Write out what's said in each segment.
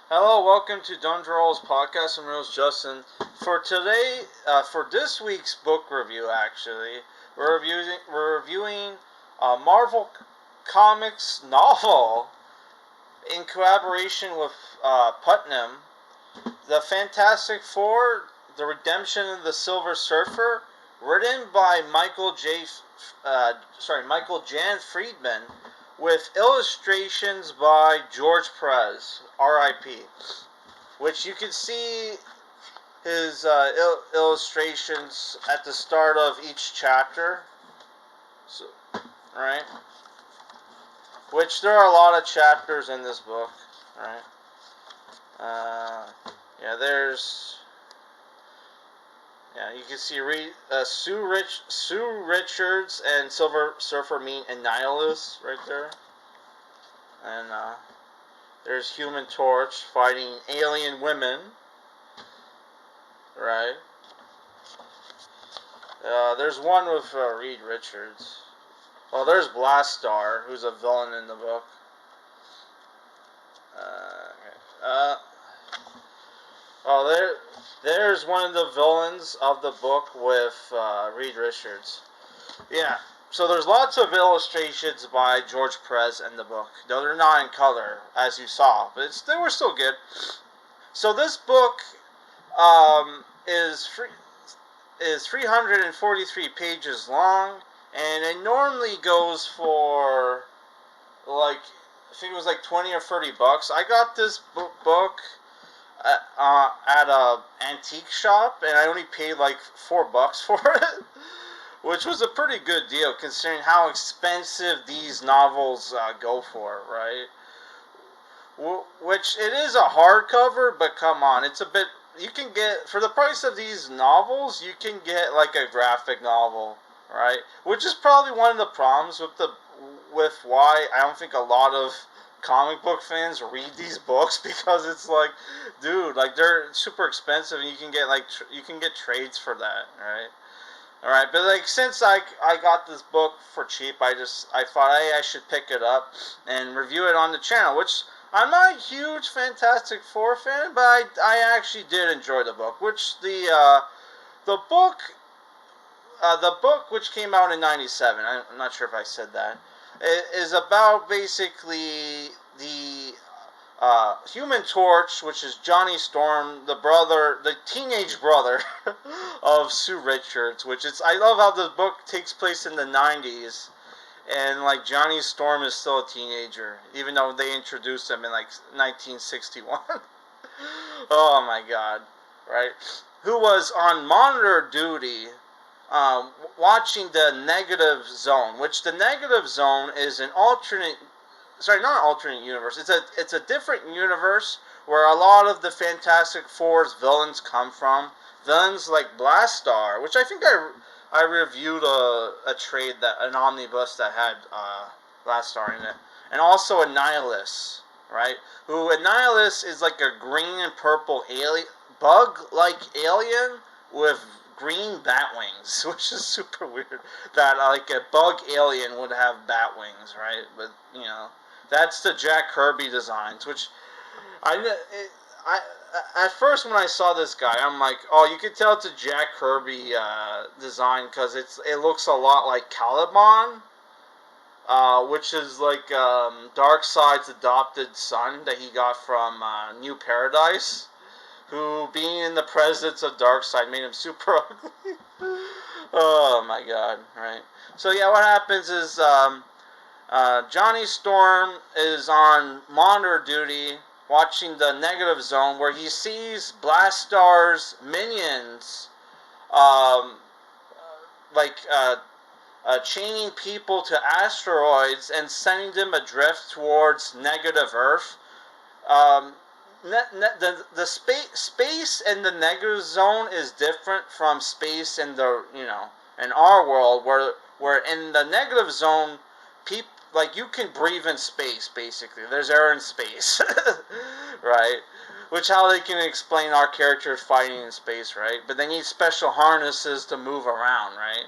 Hello, welcome to Dungeons Podcast. I'm Rose Justin. For today, for this week's book review, actually, we're reviewing a Marvel Comics novel in collaboration with Putnam, The Fantastic Four: The Redemption of the Silver Surfer, written by Michael Jan Friedman, with illustrations by George Perez, R.I.P., which you can see his illustrations at the start of each chapter. So, right? Which there are a lot of chapters in this book, right? There's. Yeah, you can see Sue Richards and Silver Surfer meet Annihilus right there. And there's Human Torch fighting alien women. Right. There's one with Reed Richards. Well, there's Blastar, who's a villain in the book. There's one of the villains of the book with Reed Richards. Yeah. So there's lots of illustrations by George Perez in the book. Though they're not in color, as you saw, but they were still good. So this book is 343 pages long, and it normally goes for like, I think it was like 20 or 30 bucks. I got this book at a antique shop, and I only paid like $4 for it, which was a pretty good deal considering how expensive these novels go for, right? Which it is a hardcover, but come on, it's a bit. You can get, for the price of these novels, you can get like a graphic novel, right? Which is probably one of the problems with why I don't think a lot of comic book fans read these books, because it's like, dude, like they're super expensive, and you can get you can get trades for that, right? All right, but like since I got this book for cheap, I thought, hey, I should pick it up and review it on the channel, which I'm not a huge Fantastic Four fan, but I actually did enjoy the book. Which the book which came out in '97. I'm not sure if I said that. It is about basically the Human Torch, which is Johnny Storm, the teenage brother of Sue Richards. I love how the book takes place in the '90s, and like Johnny Storm is still a teenager, even though they introduced him in like 1961. Oh my God, right? Who was on monitor duty, watching the Negative Zone, which the Negative Zone is an alternate. Sorry, not an alternate universe. It's a different universe where a lot of the Fantastic Four's villains come from. Villains like Blastar, which I think I reviewed a trade, an omnibus that had Blastar in it, and also Annihilus, right? Who Annihilus is like a green and purple alien, bug-like alien with green bat wings, which is super weird. That like a bug alien would have bat wings, right? But that's the Jack Kirby designs, which I at first when I saw this guy, I'm like, oh, you can tell it's a Jack Kirby design, because it looks a lot like Caliban, which is like Darkseid's adopted son that he got from New Paradise, who, being in the presence of Darkseid, made him super ugly. Oh my God! Right. So yeah, what happens is Johnny Storm is on monitor duty, watching the Negative Zone, where he sees Blastar's minions, um, like chaining people to asteroids and sending them adrift towards Negative Earth. Um, the space in the Negative Zone is different from space in in our world, where in the Negative Zone, people, like, you can breathe in space, basically. There's air in space, right? Which, how they can explain our characters fighting in space, right? But they need special harnesses to move around, right?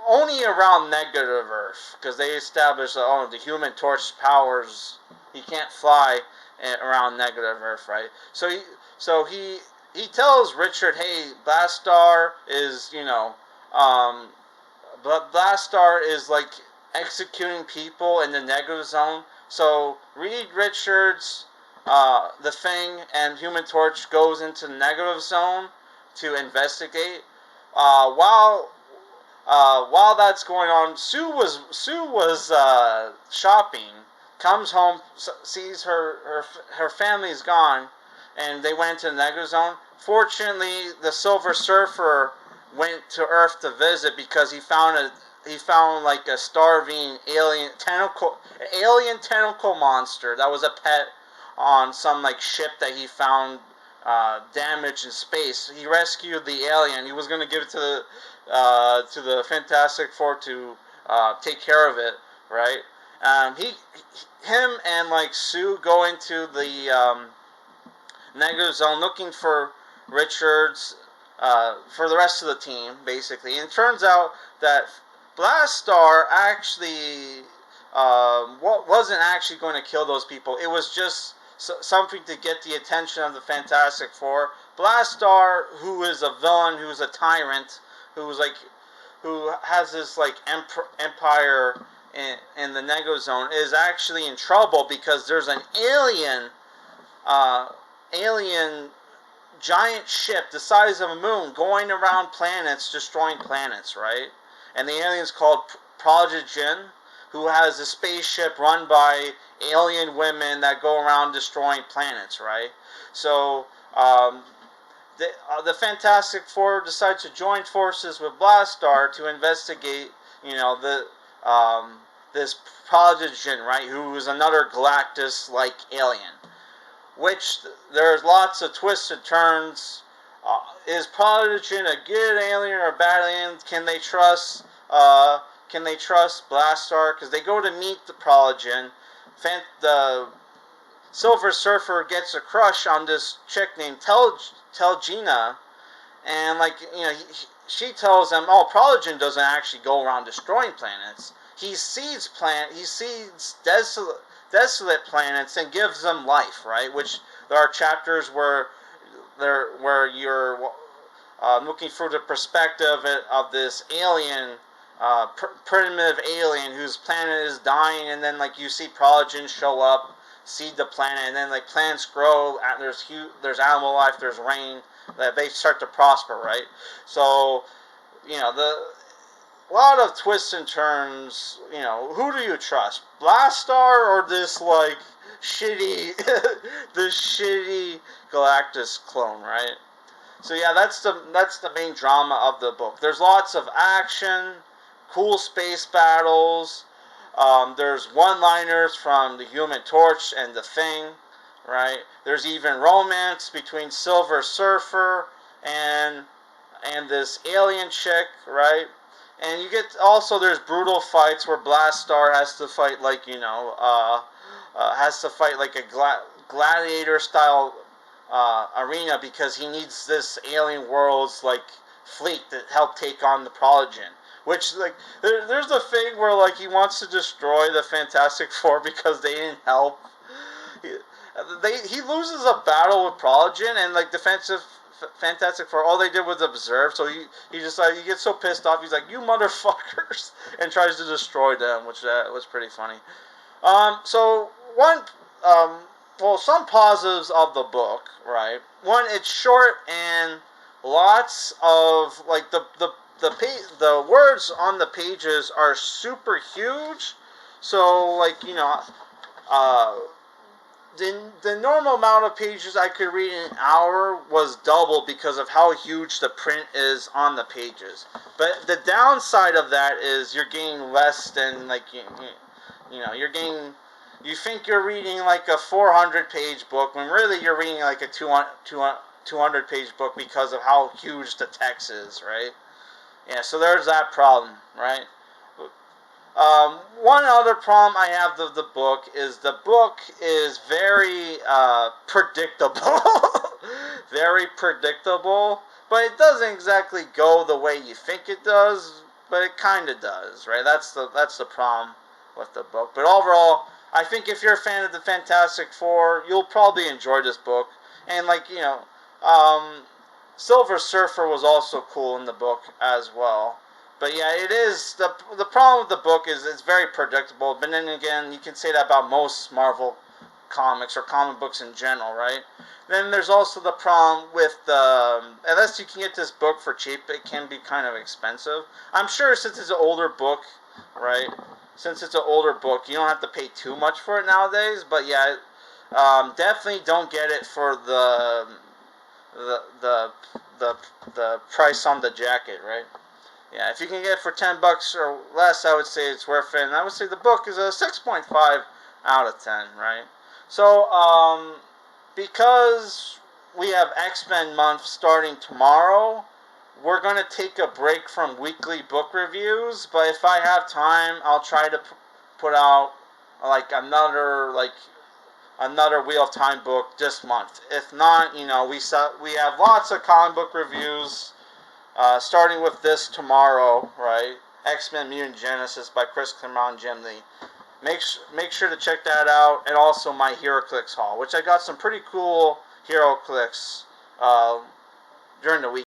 Only around Negative Earth, because they established that, the Human Torch powers, he can't fly. around Negative Earth, right? So he tells Richard, hey, Blastar is, um, but Blastar is like executing people in the negative zone. So Reed Richards, the Thing, and Human Torch goes into the negative zone to investigate. While while that's going on, Sue was shopping, comes home, sees her family's gone, and they went to the negative zone. Fortunately, the Silver Surfer went to Earth to visit because he found like a starving alien tentacle monster that was a pet on some like ship that he found damaged in space. He rescued the alien. He was going to give it to the Fantastic Four to take care of it, right? Him and like Sue go into the negative zone looking for Richards for the rest of the team, basically. And it turns out that Blastar actually wasn't actually going to kill those people. It was just something to get the attention of the Fantastic Four. Blastar, who is a villain, who's a tyrant, who has this like empire in the Nego Zone, is actually in trouble because there's an alien giant ship the size of a moon going around planets, destroying planets, right? And the alien's called Project Jin, who has a spaceship run by alien women that go around destroying planets, right? So the Fantastic Four decide to join forces with Blastar to investigate, this Project Jin, right? Who is another Galactus-like alien. Which there's lots of twists and turns. Is Prodigen a good alien or a bad alien? Can they trust Blastar? Because they go to meet the Prodigen. The Silver Surfer gets a crush on this chick named Telgina, and she tells him, "Oh, Prodigen doesn't actually go around destroying planets. He seeds desolate planets and gives them life," right? Which there are chapters where you're looking through the perspective of this alien, primitive alien whose planet is dying, and then you see Prodigen show up, seed the planet, and then plants grow. There's animal life, there's rain, that they start to prosper, right? So a lot of twists and turns. Who do you trust, Blastar or this shitty, this shitty Galactus clone, right? So yeah, that's the main drama of the book. There's lots of action, cool space battles. There's one-liners from the Human Torch and the Thing, right? There's even romance between Silver Surfer and this alien chick, right? And you get there's brutal fights where Blastar has to fight a gladiator style arena because he needs this alien world's fleet to help take on the Prodigen. Which there's a thing where he wants to destroy the Fantastic Four because they didn't help. He loses a battle with Prodigen, and defensive Fantastic Four, all they did was observe. So he just he gets so pissed off. He's like, "You motherfuckers," and tries to destroy them, which was pretty funny. So some positives of the book, right? One, it's short and lots of the words on the pages are super huge. So the normal amount of pages I could read in an hour was double because of how huge the print is on the pages. But the downside of that is you're getting less than you're getting. You think you're reading a 400-page book when really you're reading a 200-page book because of how huge the text is, right? Yeah, so there's that problem, right? One other problem I have with the book is very predictable. Very predictable, but it doesn't exactly go the way you think it does, but it kind of does, right? That's the problem with the book. But overall, I think if you're a fan of the Fantastic Four, you'll probably enjoy this book. And like Silver Surfer was also cool in the book as well. But yeah, it is the problem with the book is it's very predictable. But then again, you can say that about most Marvel comics or comic books in general, right? Then there's also the problem with the unless you can get this book for cheap, it can be kind of expensive. I'm sure since it's an older book, right? Since it's an older book, you don't have to pay too much for it nowadays. But yeah, definitely don't get it for the the the the price on the jacket, right? Yeah, if you can get it for $10 or less, I would say it's worth it. And I would say the book is a 6.5 out of 10, right? So, because we have X-Men month starting tomorrow, we're going to take a break from weekly book reviews. But if I have time, I'll try to put out like another Wheel of Time book this month. If not, we have lots of comic book reviews. Starting with this tomorrow, right? X-Men Mutant Genesis by Chris Claremont and Jim Lee. Make sure to check that out, and also my HeroClix haul, which I got some pretty cool HeroClix during the week.